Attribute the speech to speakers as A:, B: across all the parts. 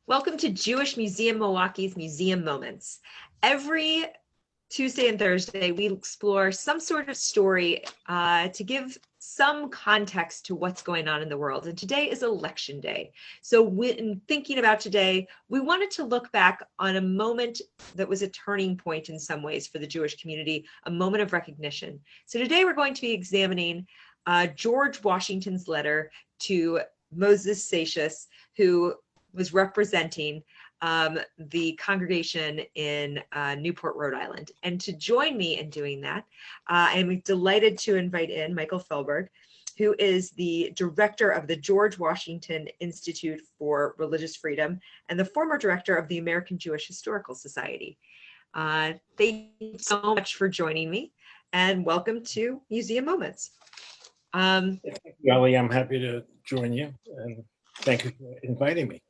A: Welcome to Jewish Museum Milwaukee's Museum Moments. Every Tuesday and Thursday, we explore some sort of story to give some context to what's going on in the world. And today is Election Day. So in thinking about today, we wanted to look back on a moment that was a turning point in some ways for the Jewish community, a moment of recognition. So today we're going to be examining George Washington's letter to Moses Seixas, who was representing the congregation in Newport, Rhode Island. And to join me in doing that, I'm delighted to invite in Michael Felberg, who is the director of the George Washington Institute for Religious Freedom and the former director of the American Jewish Historical Society. Thank you so much for joining me, and welcome to Museum Moments.
B: Thank you, Ellie. I'm happy to join you, and thank you for inviting me.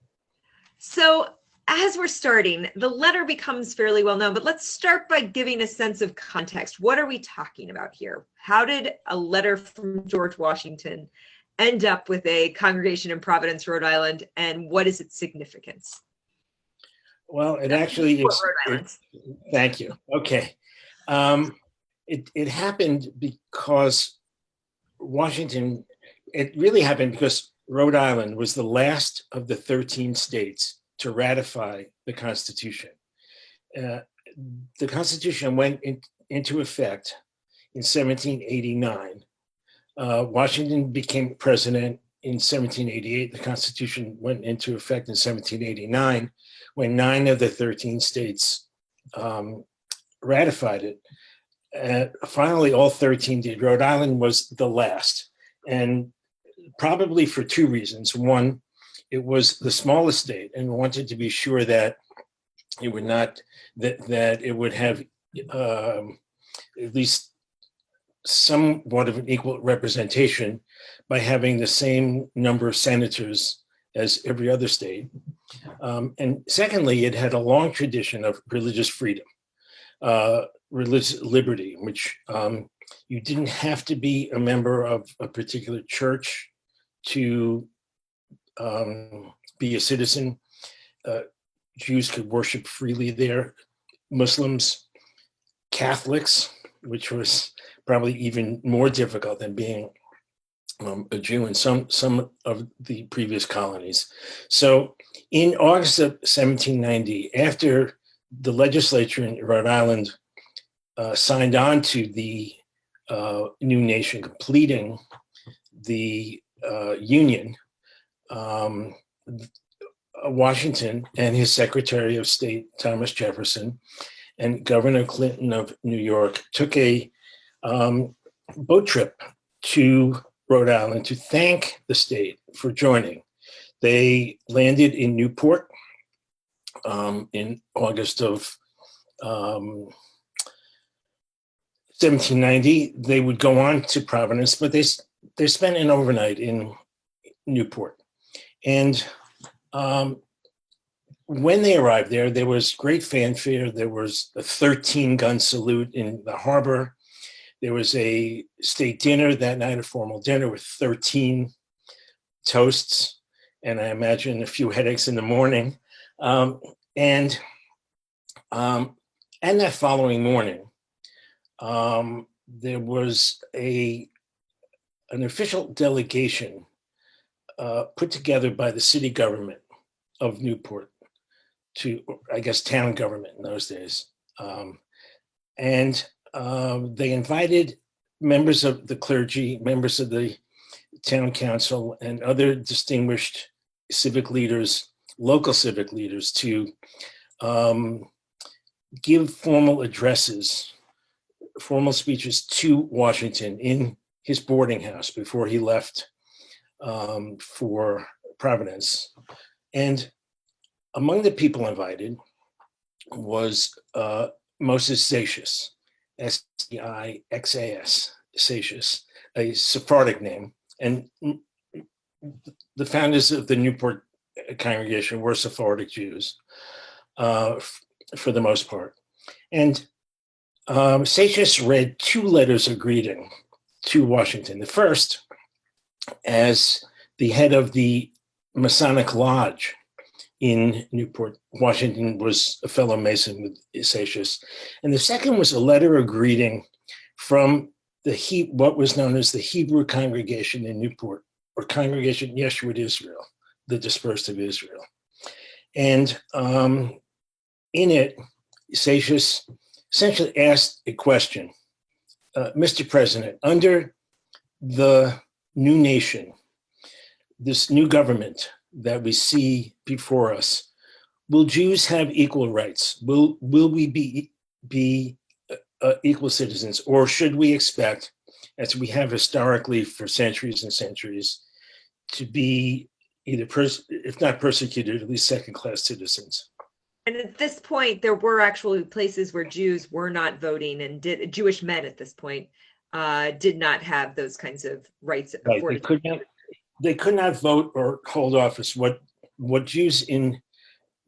A: So as we're starting, the letter becomes fairly well known, but let's start by giving a sense of context. What are we talking about here? How did a letter from George Washington end up with a congregation in Providence, Rhode Island, and what is its significance?
B: Well, it actually is. Thank you. Okay. It happened because Washington, it really happened because Rhode Island was the last of the 13 states to ratify the Constitution. The Constitution went into effect in 1789. Washington became president in 1788. The Constitution went into effect in 1789 when 9 of the 13 states ratified it. Finally, all 13 did. Rhode Island was the last. And probably for 2 reasons. One, it was the smallest state and wanted to be sure that it would not, that it would have at least somewhat of an equal representation by having the same number of senators as every other state. And secondly, it had a long tradition of religious freedom, religious liberty, which you didn't have to be a member of a particular church to be a citizen. Jews could worship freely there. Muslims, Catholics, which was probably even more difficult than being a Jew in some of the previous colonies. So in August of 1790, after the legislature in Rhode Island signed on to the new nation, completing the Union, Washington and his Secretary of State, Thomas Jefferson, and Governor Clinton of New York took a boat trip to Rhode Island to thank the state for joining. They landed in Newport in August of 1790. They would go on to Providence, but they spent an overnight in Newport. And when they arrived there, there was great fanfare. There was a 13-gun salute in the harbor. There was a state dinner that night, a formal dinner with 13 toasts, and I imagine a few headaches in the morning. And that following morning, there was an official delegation put together by the city government of Newport, to, I guess, town government in those days. And they invited members of the clergy, members of the town council, and other distinguished civic leaders, local civic leaders, to give formal addresses, formal speeches to Washington in his boarding house before he left for Providence. And among the people invited was Moses Seixas, S-E-I-X-A-S, Seixas, a Sephardic name. And the founders of the Newport congregation were Sephardic Jews for the most part. And Seixas read 2 letters of greeting to Washington. The first, as the head of the Masonic Lodge in Newport. Washington was a fellow Mason with Satius. And the second was a letter of greeting from what was known as the Hebrew congregation in Newport, or Congregation Yeshuat Israel, the dispersed of Israel. And in it, Satius essentially asked a question. Mr. President, under the new nation, this new government that we see before us, will Jews have equal rights? Will we be equal citizens, or should we expect, as we have historically for centuries and centuries, to be either, if not persecuted, at least second-class citizens?
A: And at this point, there were actually places where Jews were not voting, and Jewish men at this point did not have those kinds of rights.
B: Right. They could not vote or hold office. What Jews in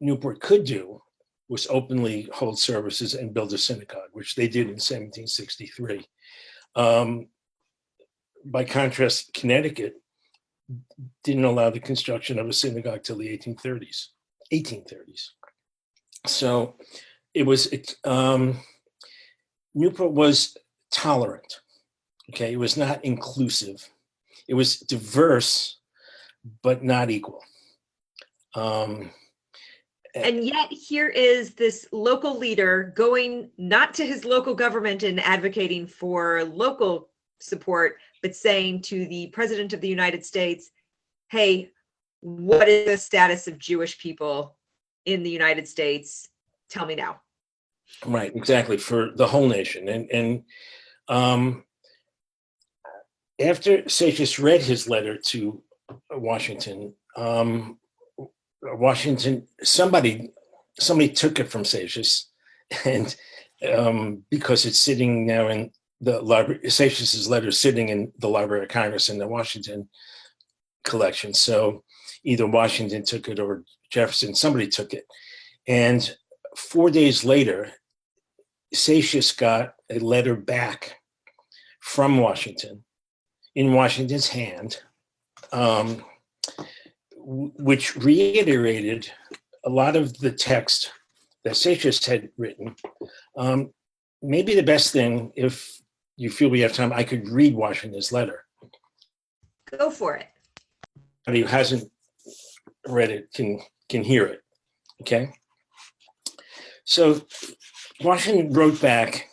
B: Newport could do was openly hold services and build a synagogue, which they did in 1763. By contrast, Connecticut didn't allow the construction of a synagogue till the 1830s. So Newport was tolerant. Okay, it was not inclusive. It was diverse, but not equal.
A: And yet here is this local leader going not to his local government and advocating for local support, but saying to the President of the United States, hey, what is the status of Jewish people in the United States? Tell me now.
B: Right, exactly, for the whole nation. And after Satius read his letter to Washington, somebody took it from Satius, and because it's sitting now in the library, Satius's letter is sitting in the Library of Congress in the Washington collection. So either Washington took it or Jefferson, somebody took it. And 4 days later, Satius got a letter back from Washington in Washington's hand, which reiterated a lot of the text that Satius had written. Maybe the best thing, if you feel we have time, I could read Washington's letter.
A: Go for it.
B: Anybody who hasn't read it can hear it, okay? So Washington wrote back,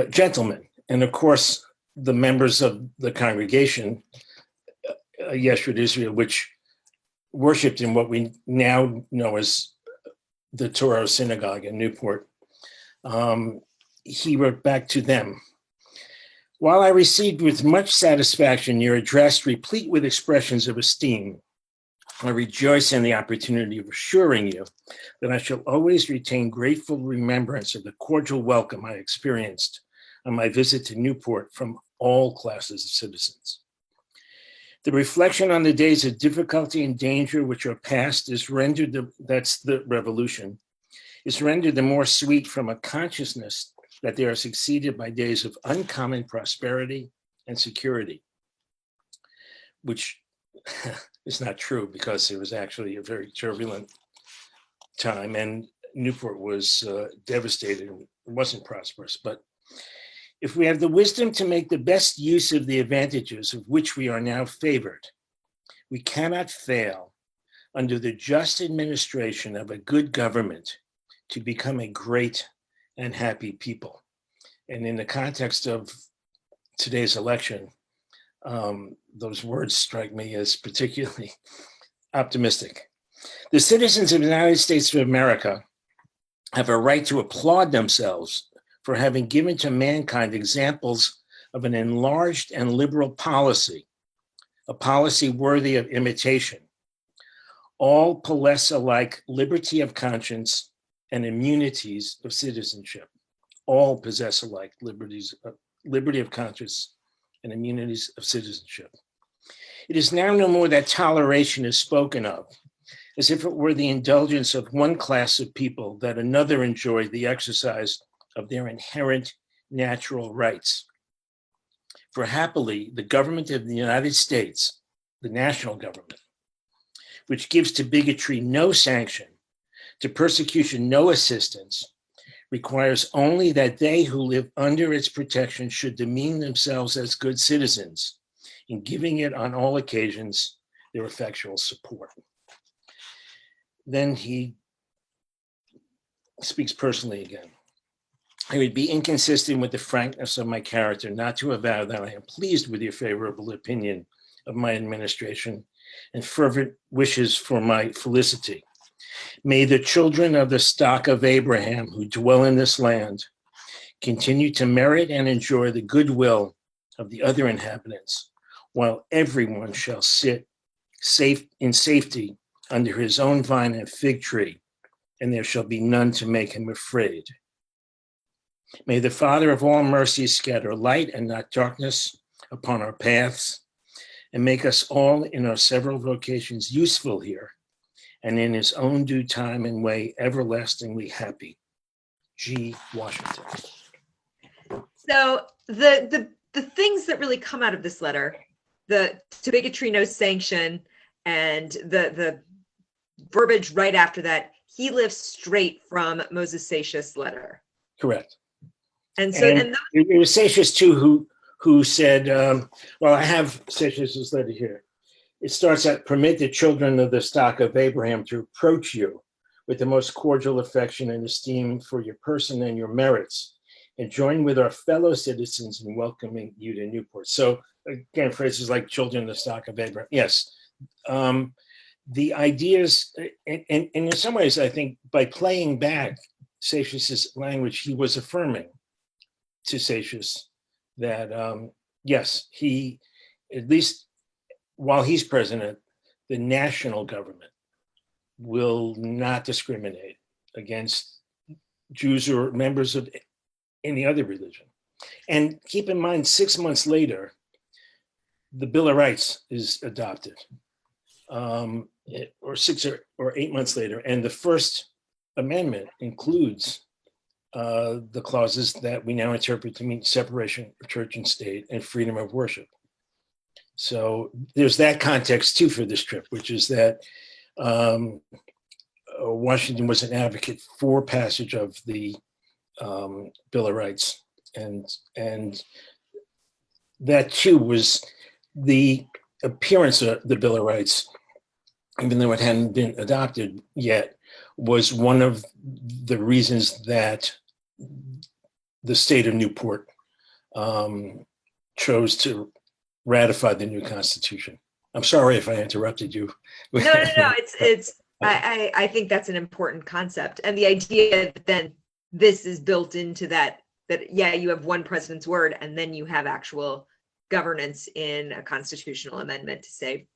B: gentlemen, and of course, the members of the congregation, Yeshuat Israel, which worshipped in what we now know as the Torah Synagogue in Newport, he wrote back to them, while I received with much satisfaction your address replete with expressions of esteem, I rejoice in the opportunity of assuring you that I shall always retain grateful remembrance of the cordial welcome I experienced on my visit to Newport from all classes of citizens. The reflection on the days of difficulty and danger which are past is rendered, that's the revolution, is rendered the more sweet from a consciousness that they are succeeded by days of uncommon prosperity and security, which is not true because it was actually a very turbulent time and Newport was devastated. It wasn't prosperous, but if we have the wisdom to make the best use of the advantages of which we are now favored, we cannot fail under the just administration of a good government to become a great and happy people. And in the context of today's election, those words strike me as particularly optimistic. The citizens of the United States of America have a right to applaud themselves for having given to mankind examples of an enlarged and liberal policy, a policy worthy of imitation. All possess alike liberty of conscience and immunities of citizenship. All possess alike liberty of conscience and immunities of citizenship. It is now no more that toleration is spoken of, as if it were the indulgence of one class of people that another enjoyed the exercise of their inherent natural rights. For happily, the government of the United States, the national government, which gives to bigotry no sanction, to persecution no assistance, requires only that they who live under its protection should demean themselves as good citizens, in giving it on all occasions their effectual support. Then he speaks personally again. It would be inconsistent with the frankness of my character not to avow that I am pleased with your favorable opinion of my administration and fervent wishes for my felicity. May the children of the stock of Abraham who dwell in this land continue to merit and enjoy the goodwill of the other inhabitants, while everyone shall sit safe in safety under his own vine and fig tree, and there shall be none to make him afraid. May the Father of all mercy scatter light and not darkness upon our paths, and make us all in our several vocations useful here, and in his own due time and way everlastingly happy. G. Washington.
A: So the things that really come out of this letter, the to bigotry no sanction, and the verbiage right after that, he lifts straight from Moses Satius' letter.
B: Correct.
A: And so
B: it was Satius too who said, well, I have Satius' letter here. It starts out, permit the children of the stock of Abraham to approach you with the most cordial affection and esteem for your person and your merits, and join with our fellow citizens in welcoming you to Newport. So again, phrases like children of the stock of Abraham. Yes. The ideas, and in some ways, I think by playing back Satius' language, he was affirming to Satius that, yes, he, at least while he's president, the national government will not discriminate against Jews or members of any other religion. And keep in mind, 6 months later, the Bill of Rights is adopted, or 6 or 8 months later. And the First Amendment includes the clauses that we now interpret to mean separation of church and state and freedom of worship. So there's that context too for this trip, which is that Washington was an advocate for passage of the Bill of Rights, and that too was the appearance of the Bill of Rights, even though it hadn't been adopted yet, was one of the reasons that the state of Newport chose to ratify the new Constitution. I'm sorry if I interrupted you.
A: No. It's. I think that's an important concept, and the idea that then this is built into that yeah, you have one president's word, and then you have actual governance in a constitutional amendment to say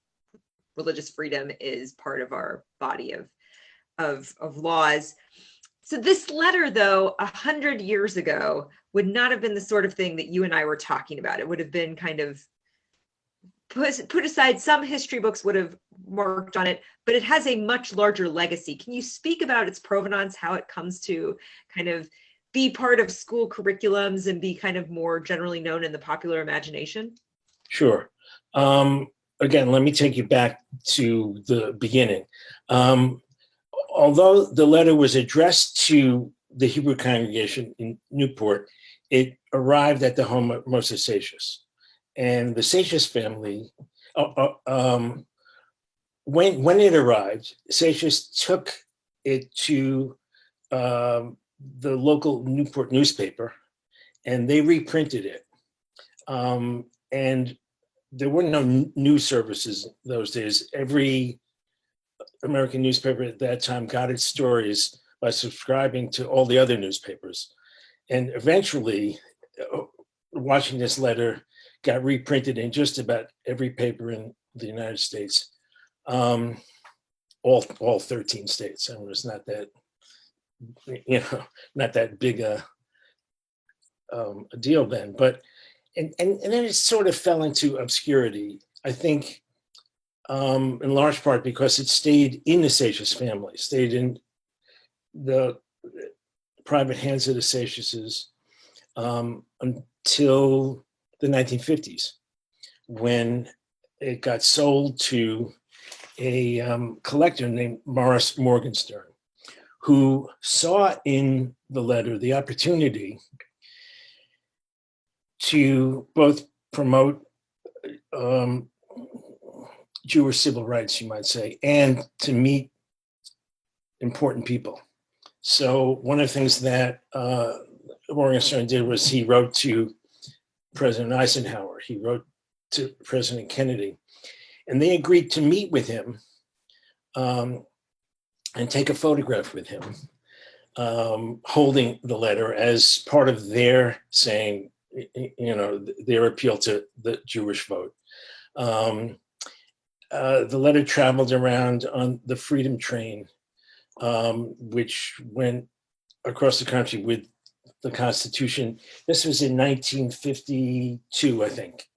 A: religious freedom is part of our body of laws. So this letter, though, 100 years ago, would not have been the sort of thing that you and I were talking about. It would have been kind of put aside. Some history books would have marked on it, but it has a much larger legacy. Can you speak about its provenance, how it comes to kind of be part of school curriculums and be kind of more generally known in the popular imagination?
B: Sure. Again, let me take you back to the beginning. Although the letter was addressed to the Hebrew congregation in Newport, it arrived at the home of Moses Satius. And the Satius family, when it arrived, Satius took it to the local Newport newspaper, and they reprinted it. And there were no news services those days. Every American newspaper at that time got its stories by subscribing to all the other newspapers. And eventually, Washington's letter got reprinted in just about every paper in the United States, all 13 states. I mean, it's not that, not that big a deal then. But and then it sort of fell into obscurity, I think, in large part because it stayed in the Satius family, stayed in the private hands of the Satiuses until the 1950s, when it got sold to a collector named Morris Morgenstern, who saw in the letter the opportunity to both promote Jewish civil rights, you might say, and to meet important people. So one of the things that Morgenstern did was he wrote to President Eisenhower, he wrote to President Kennedy, and they agreed to meet with him and take a photograph with him, holding the letter as part of their saying, their appeal to the Jewish vote. The letter traveled around on the Freedom Train, which went across the country with the Constitution. This was in 1952, I think,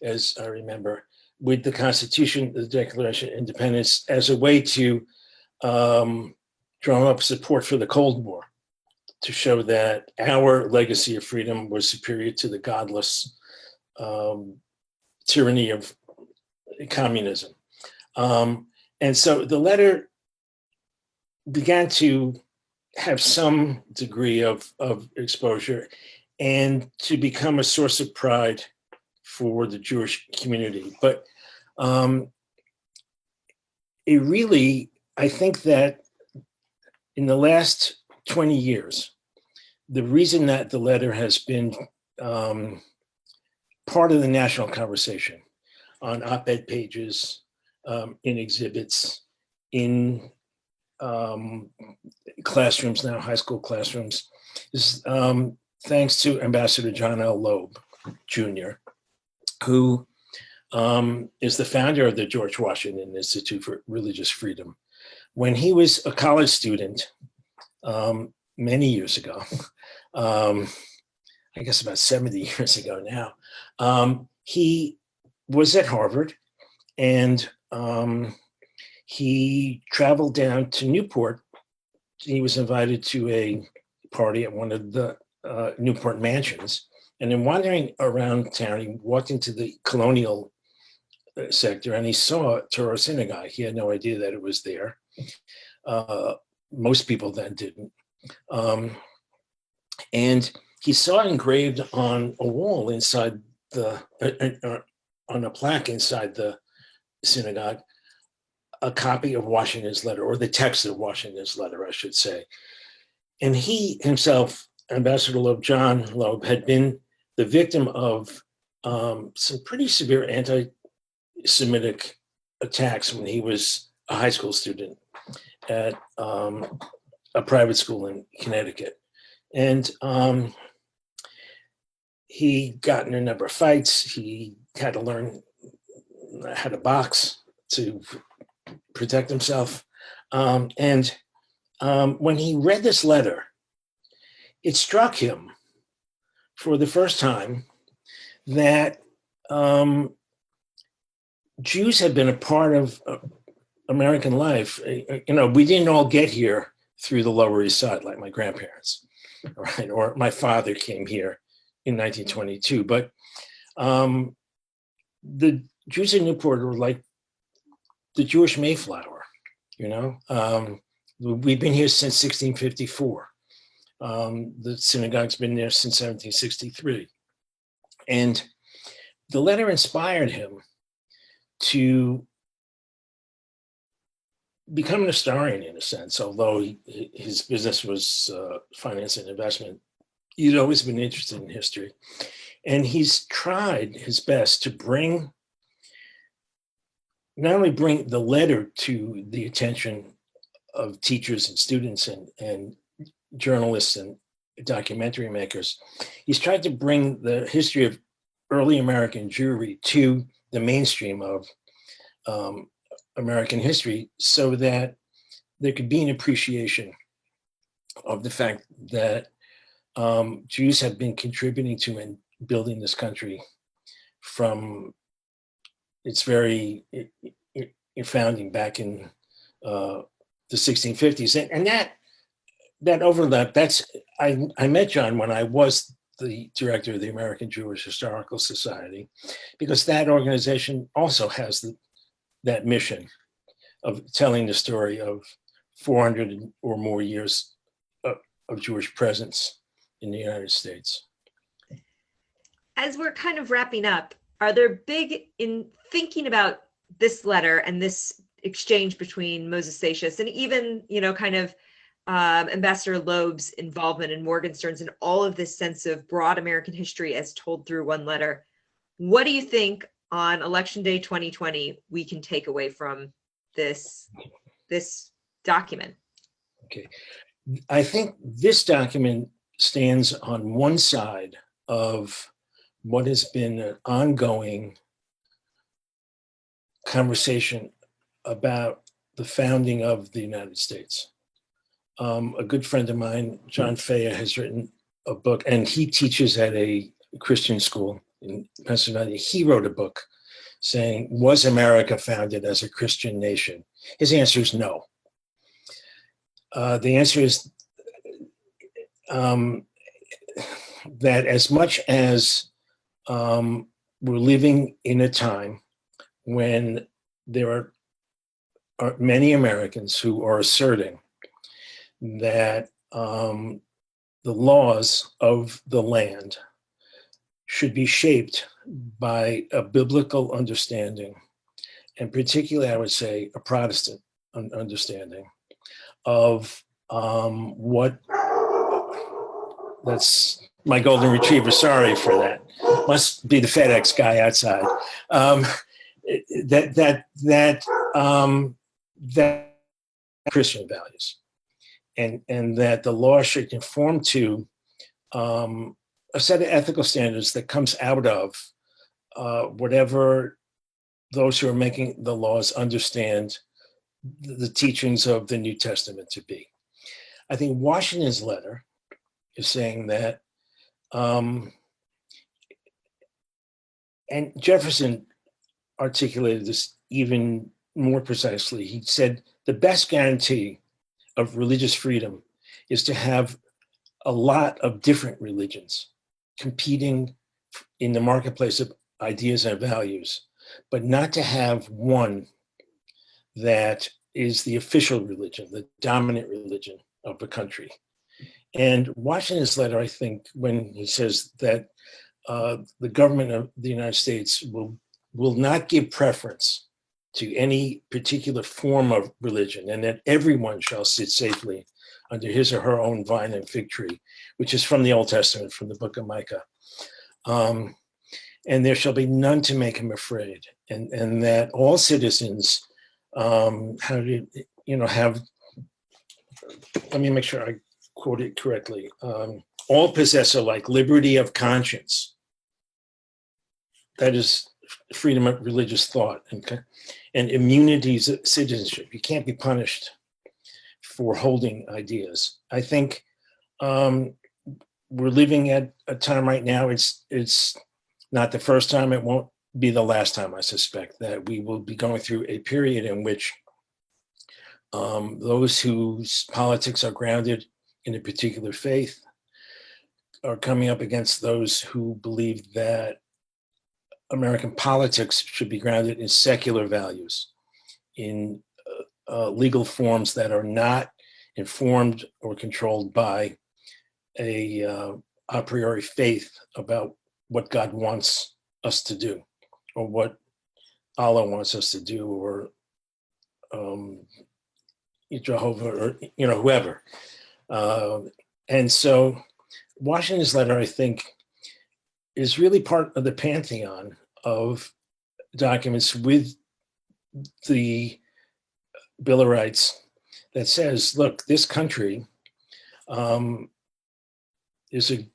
B: as I remember, with the Constitution, the Declaration of Independence, as a way to drum up support for the Cold War, to show that our legacy of freedom was superior to the godless tyranny of communism. And so the letter began to have some degree of exposure and to become a source of pride for the Jewish community. But it really, I think that in the last 20 years, the reason that the letter has been part of the national conversation on op-ed pages, in exhibits, in classrooms now, high school classrooms, is thanks to Ambassador John L. Loeb, Jr., who is the founder of the George Washington Institute for Religious Freedom. When he was a college student many years ago, I guess about 70 years ago now, he was at Harvard, and he traveled down to Newport. He was invited to a party at one of the Newport mansions. And in wandering around town, he walked into the colonial sector and he saw Torah Synagogue. He had no idea that it was there. Most people then didn't. And he saw engraved on a wall inside on a plaque inside the synagogue, a copy of Washington's letter, or the text of Washington's letter, I should say. And he himself, Ambassador Loeb, John Loeb, had been the victim of some pretty severe anti-Semitic attacks when he was a high school student at a private school in Connecticut. And he got in a number of fights. He had to learn how to box to protect himself. And when he read this letter, it struck him for the first time that Jews had been a part of American life. We didn't all get here through the Lower East Side like my grandparents, right? Or my father came here in 1922. But the Jews in Newport were like the Jewish Mayflower, We've been here since 1654. The synagogue's been there since 1763. And the letter inspired him to become an historian in a sense, although his business was finance and investment. He'd always been interested in history. And he's tried his best to not only bring the letter to the attention of teachers and students and journalists and documentary makers, he's tried to bring the history of early American Jewry to the mainstream of American history so that there could be an appreciation of the fact that Jews have been contributing to and building this country from its very founding back in the 1650s. And that overlap, I met John when I was the director of the American Jewish Historical Society, because that organization also has that mission of telling the story of 400 or more years of Jewish presence in the United States.
A: As we're kind of wrapping up, are there in thinking about this letter and this exchange between Moses Seixas and even, kind of Ambassador Loeb's involvement in Morgenstern's and all of this sense of broad American history as told through one letter, what do you think on Election Day 2020 we can take away from this document?
B: Okay. I think this document stands on one side of what has been an ongoing conversation about the founding of the United States. A good friend of mine, John Faya, has written a book, and he teaches at a Christian school in Pennsylvania. He wrote a book saying, was America founded as a Christian nation? His answer is no. The answer is that as much as we're living in a time when there are many Americans who are asserting that the laws of the land should be shaped by a biblical understanding, and particularly, I would say, a Protestant understanding of what, that's my golden retriever, sorry for that. Must be the FedEx guy outside. That Christian values, and that the law should conform to a set of ethical standards that comes out of whatever those who are making the laws understand the teachings of the New Testament to be. I think Washington's letter is saying that, and Jefferson articulated this even more precisely. He said the best guarantee of religious freedom is to have a lot of different religions competing in the marketplace of ideas and values, but not to have one that is the official religion, the dominant religion of the country. And Washington's letter, I think, when he says that the government of the United States will not give preference to any particular form of religion, and that everyone shall sit safely under his or her own vine and fig tree, which is from the Old Testament, from the book of Micah. And there shall be none to make him afraid, and that all citizens have, let me make sure I quote it correctly. All possess alike liberty of conscience. That is freedom of religious thought and immunities of citizenship. You can't be punished for holding ideas. I think we're living at a time right now, it's not the first time, it won't be the last time, I suspect, that we will be going through a period in which those whose politics are grounded in a particular faith are coming up against those who believe that American politics should be grounded in secular values, in legal forms that are not informed or controlled by a priori faith about what God wants us to do, or what Allah wants us to do, or Jehovah, or whoever. And so Washington's letter, I think, is really part of the pantheon of documents with the Bill of Rights that says, look, this country is a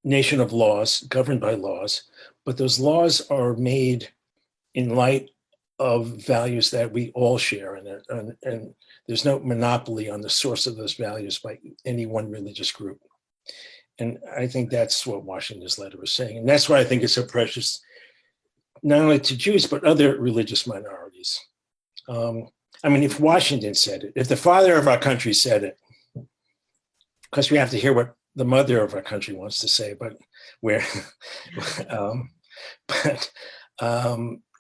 B: nation of laws, governed by laws, but those laws are made in light of values that we all share, and there's no monopoly on the source of those values by any one religious group. And I think that's what Washington's letter was saying. And that's why I think it's so precious, not only to Jews, but other religious minorities. If Washington said it, if the father of our country said it, because we have to hear what the mother of our country wants to say, but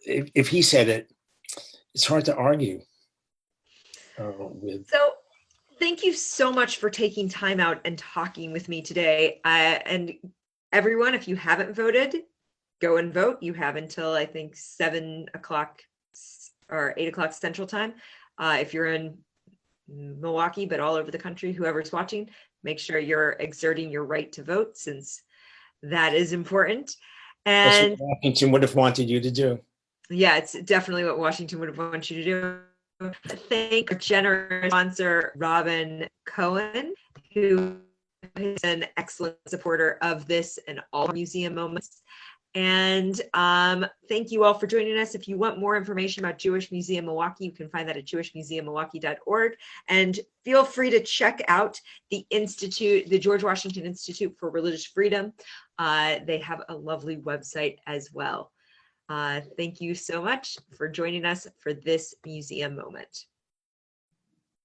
B: if he said it, it's hard to argue with.
A: So thank you so much for taking time out and talking with me today. And everyone, if you haven't voted, go and vote. You have until, I think, 7 o'clock or 8 o'clock Central Time. If you're in Milwaukee, but all over the country, whoever's watching, make sure you're exerting your right to vote, since that is important. And
B: that's what Washington would have wanted you to do.
A: Yeah, it's definitely what Washington would have wanted you to do. Thank our generous sponsor, Robin Cohen, who is an excellent supporter of this and all museum moments. And thank you all for joining us. If you want more information about Jewish Museum Milwaukee, you can find that at jewishmuseummilwaukee.org. And feel free to check out the Institute, the George Washington Institute for Religious Freedom. They have a lovely website as well. Thank you so much for joining us for this museum moment.